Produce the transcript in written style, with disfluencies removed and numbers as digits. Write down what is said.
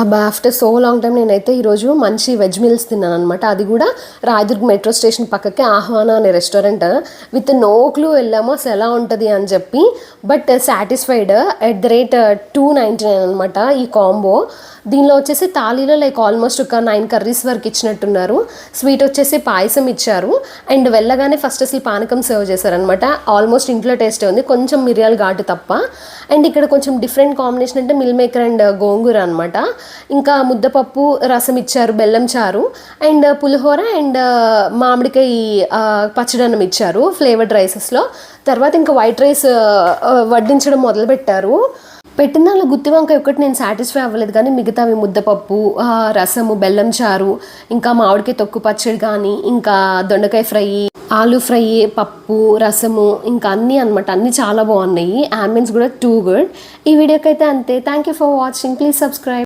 అబ్బా! After so long time నేనైతే ఈరోజు మంచి వెజ్ మీల్స్ తిన్నాననమాట. అది కూడా రాయదుర్గ్ మెట్రో స్టేషన్ పక్కకే ఆహ్వాన అనే రెస్టారెంట్. విత్ నో క్లూ వెళ్ళాము అసలు ఎలా ఉంటది అని చెప్పి. But satisfied at the rate 299 అనమాట ఈ కాంబో. దీనిలో వచ్చేసి థాలీలో లైక్ ఆల్మోస్ట్ ఒక 9 కర్రీస్ వరకు ఇచ్చినట్టున్నారు. స్వీట్ వచ్చేసి పాయసం ఇచ్చారు. అండ్ వెళ్ళగానే ఫస్ట్ అసలు పానకం సర్వ్ చేశారనమాట. ఆల్మోస్ట్ ఇంట్లో టేస్టే ఉంది, కొంచెం మిరియాల ఘాటు తప్ప. అండ్ ఇక్కడ కొంచెం డిఫరెంట్ కాంబినేషన్ అంటే మిల్ మేకర్ అండ్ గోంగూర అనమాట. ఇంకా ముద్దపప్పు రసం ఇచ్చారు, బెల్లం చారు అండ్ పులిహోర అండ్ మామిడికాయ పచ్చడన్నం ఇచ్చారు ఫ్లేవర్డ్ రైసెస్లో. తర్వాత ఇంకా వైట్ రైస్ వడ్డించడం మొదలుపెట్టారు. పెట్టిన దానిలో గుత్తి వంకాయ ఒకటి నేను సాటిస్ఫై అవ్వలేదు, కానీ మిగతావి ముద్దపప్పు, రసము, బెల్లం చారు, ఇంకా మామిడికాయ తొక్కు పచ్చడి కానీ, ఇంకా దొండకాయ ఫ్రై, ఆలూ ఫ్రై, పప్పు, రసము, ఇంకా అన్నీ అనమాట. అన్నీ చాలా బాగున్నాయి. అంబియన్స్ కూడా టూ గుడ్. ఈ వీడియోకి అయితే అంతే. Thank you for watching. Please subscribe.